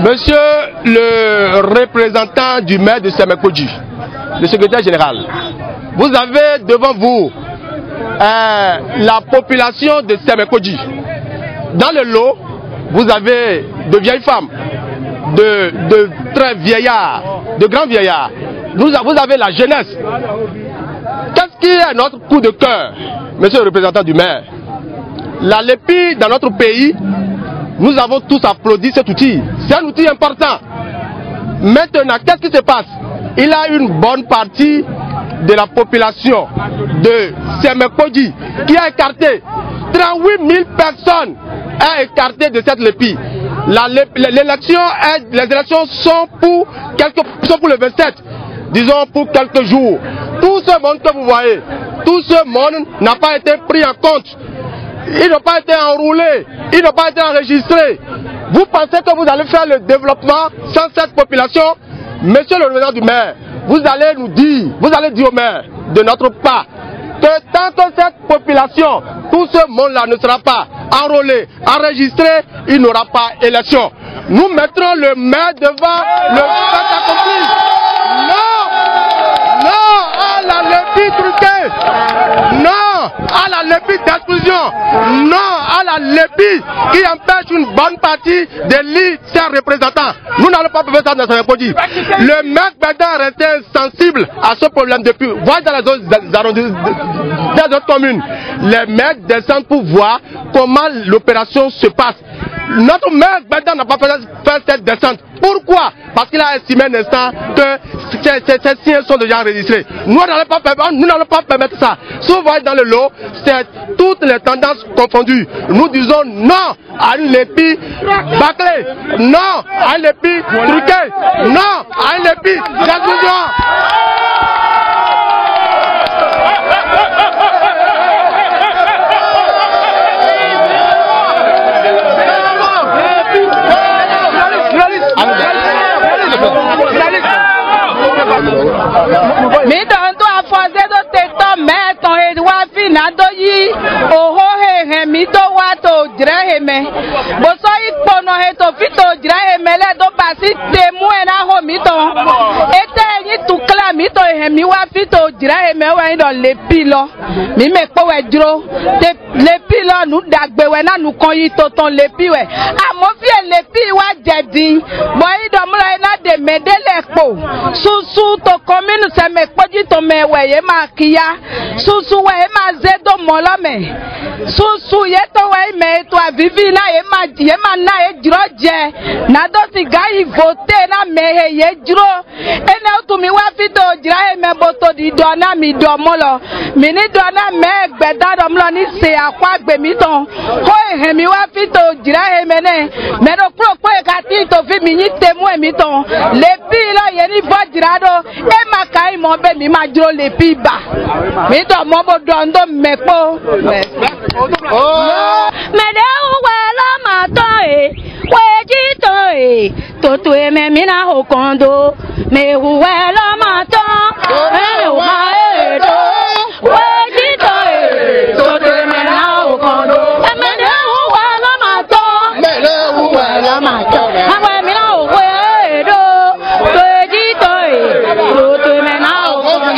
Monsieur le représentant du maire de Semekodji, le secrétaire général, vous avez devant vous la population de Semekodji. Dans le lot, vous avez de vieilles femmes, de très vieillards, de grands vieillards. Vous avez la jeunesse. Qu'est-ce qui est notre coup de cœur, monsieur le représentant du maire? La lépine dans notre pays, nous avons tous applaudi cet outil. C'est un outil important. Maintenant, qu'est-ce qui se passe? Il y a une bonne partie de la population de Semekodji qui a écarté. 38 000 personnes ont écarté de cette lépine. Les élections sont pour le 27, disons pour quelques jours. Tout ce monde que vous voyez, tout ce monde n'a pas été pris en compte. Ils n'ont pas été enrôlés, ils n'ont pas été enregistrés. Vous pensez que vous allez faire le développement sans cette population? Monsieur le représentant du maire, vous allez nous dire, vous allez dire au maire de notre part que tant que cette population, tout ce monde-là ne sera pas enrôlé, enregistré, il n'y aura pas élection. Nous mettrons le maire devant le fait accompli. Non! Non à la lépine truquée! Non à la lépine d'exclusion! Non à la lépine qui empêche une bonne partie d'élire ses représentants! Nous n'allons pas faire ça dans ce produit. Le maire Bédin resté sensible à ce problème depuis. Voyez dans les autres communes. Les maires descendent pour voir comment l'opération se passe. Notre maire Bédin n'a pas fait cette descente. Pourquoi? Parce qu'il a estimé un instant que ces signes sont déjà enregistrés. Nous n'allons pas permettre ça. Si vous voyez dans le lot, c'est toutes les tendances confondues. Nous disons non à une lépine bâclée, non à une lépine truquée, non à une lépine d'exclusion. mi don to afọze do te to me ton e wa fi na do yi oho he mi do wa to jre he me bo so ipo no he to fi to jre he me le do ba si te mu e na ho mi ton ete yi tu kla mi to he mi wa fi to jre he me wa do le pi lo mi me po we dro te le pi lo nu dagbe we na nu kan yi to ton le pi we amo fi le pi wa jedi bo yi do mu na de medele po susu to commune se me poji to me we ye ma kiya susu we ma zedo molo me susu ye to we me to avivi na ye ma na e jiro je na do ti ga yi vote na me he ye jiro ene to mi wa fi to jira e me boto di do na mi do molo mi ni do na me gbeda do mlo ni se akwa gbe mi ton ho he mi wa fi to jira e me ne me do pro po e ka ti to fi mi ni temu e mi ton le pi lo ye ni vojirado e ma kai mo be mi ma jiro le pi ba mi do mo bo do ndo mepo me de we la ma to e we ji to e to to e me mi na ho kondo me hu we la ma to e o ma e do we ji to e to to e me na ho kondo me de we la ma to me de we la ma to ha we mi na ho we do to e ji to e to to e me na ho kondo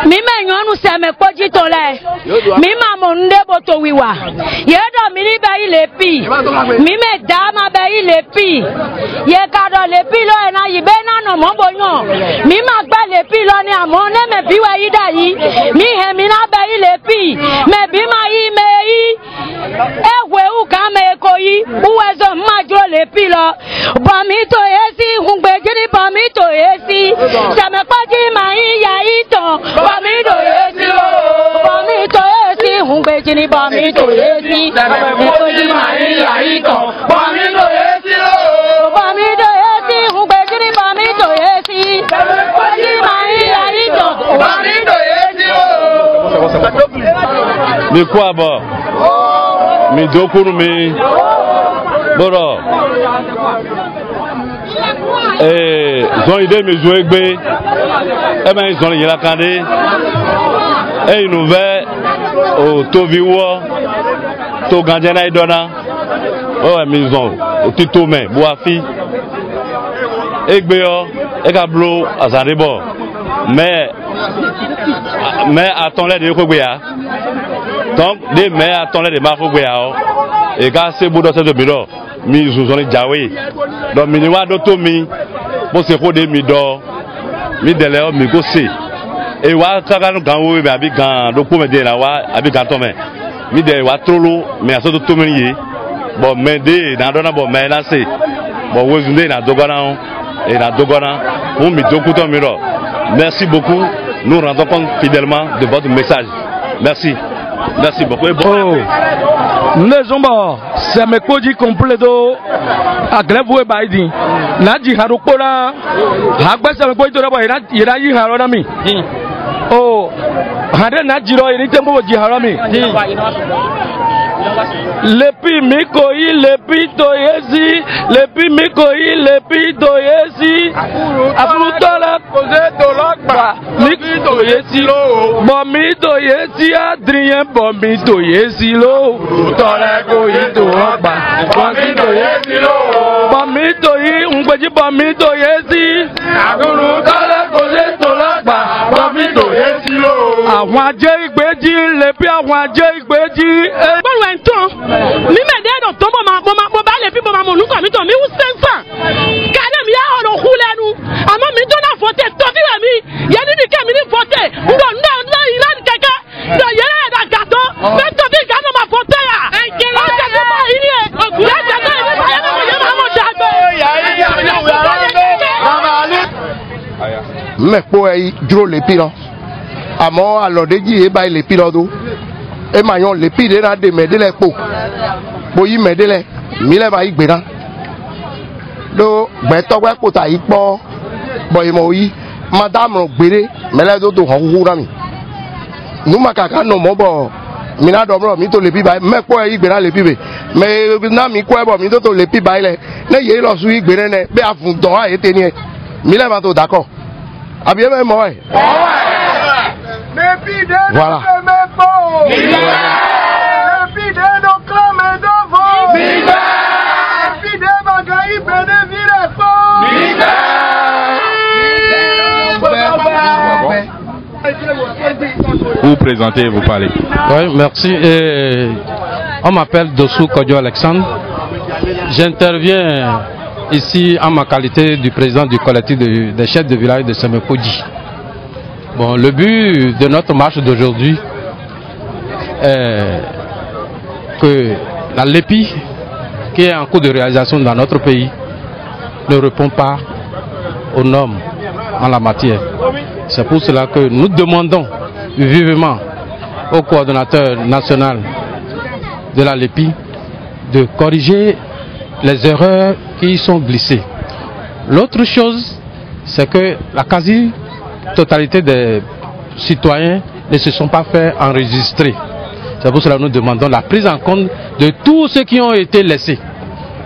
mi me nyonu se me poji to le mi ma mo nde boto wiwa ye do mi ni be ile pi mi me da ma be ile pi ye ka do le pi lo na yi be na no mo boyan mi ma gba le pi lo ni amo ne me bi wa yi da yi mi he mi na be ile pi me bi ma yi me yi ewe u ka me ko yi uwe zo ma jro le pi lo bo mi to esi hungbe jiri bo mi to esi se me poji ma yi ya yi ton bo mi do esi lo bo mi to esi hungbe jiri bo mi to esi se me poji ma yi ya yi ton bo mi do esi lo bo mi do esi hungbe jiri bo mi to esi se me poji ma yi ya yi ton bo mi do esi lo mi kwa ba mi dokuru mi boro zon ide mi zo egbe e ma zon yela kande e nouvel o to viwo to ganjena idona o mi zon o tito me bo afi egbe yo e ka blo azarebo mais attends les de ko gbe ya donc des mais attends les de ma ko gbe ya o e ka se bo do se do mi do mi zuzoni jawe donc mi ni wa do to mi bo se ko de mi do mi dele o mi go se e wa ka ga gan wo be abi gan do ko me de la wa abi gan to me mi de wa trolo mi aso to mi ye bo me de na do na bo me na se bo wo zunde na dogona et na dogona pour mi doku to mi ro. Merci beaucoup, nous rendons compte fidèlement de votre message. Merci. Merci beaucoup. Nezomba se me koji completo aglevu e baidi na ji harukora hagba se me koji to rabo ira yi harona mi hade na jiro iri tembo ji harami lepi mikoyi lepi toyesi lepi mikoyi lepi toyesi afutola koze dolagba mi toyesi lo bomi toyesi Adrien bomi toyesi lo tole koyi dolagba bomi toyesi lo bomi toyi ngbeji bomi toyesi aguru tole koze dolagba bomi toyesi lo àwọn ajé ìgbéjì lepi àwọn ajé ìgbéjì Bon, mi me de do to mo ba le fi mo ma mo nuko mi to mi wu sensa ka na mi ya oro hulenu ama mi do na vote to fi mi ye ni ke mi ni vote ndo ila ni keke do ye da gato me to fi ga no ma vote ya o je ti ma iri e ya je to ni ba ya mo mo dagbe me po e dro le pi lo amo alodeji e ba le pi lo do e ma yon le pi de na de medele po yi medele mi le ba igbera do gbe to gbe po ta ipo bo imo yi madam ro gbere mele do to hu ra mi nu makaka no mo bo mi na do mro mi to le pi ba me po e igbera le pi be me na mi ko e bo mi to le pi ba ile ne ye lo su igbere ne be afun don a ete ni e Mila Mato, d'accord. Ah bien, même moi. Voilà. Vous présentez, vous parlez. Oui, merci. On m'appelle Dossou Kodjo Alexandre. J'interviens ici en ma qualité du président du collectif des chefs de village de Semekodji. Bon, le but de notre marche d'aujourd'hui est que la LEPI, qui est en cours de réalisation dans notre pays, ne répond pas aux normes en la matière. C'est pour cela que nous demandons vivement au coordonnateur national de la LEPI de corriger les erreurs qui y sont glissées. L'autre chose, c'est que la quasi-totalité des citoyens ne se sont pas fait enregistrer. C'est pour cela que nous demandons la prise en compte de tous ceux qui ont été laissés,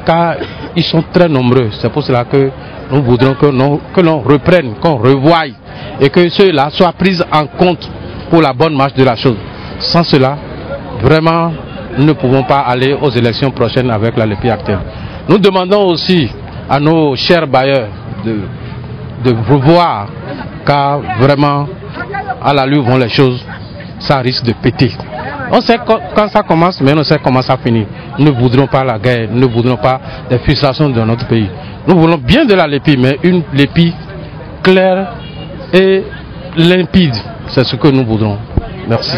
car ils sont très nombreux. C'est pour cela que nous voudrons que l'on reprenne, qu'on revoie et que ceux-là soient pris en compte pour la bonne marche de la chose. Sans cela, vraiment, nous ne pouvons pas aller aux élections prochaines avec la LEPI actuelle. Nous demandons aussi à nos chers bailleurs de revoir, car vraiment, à la lutte vont les choses, ça risque de péter. On sait quand ça commence, mais on ne sait comment ça finit. Nous ne voudrons pas la guerre, nous ne voudrons pas des frustrations dans notre pays. Nous voulons bien de la LEPI, mais une LEPI claire et limpide. C'est ce que nous voudrons. Merci.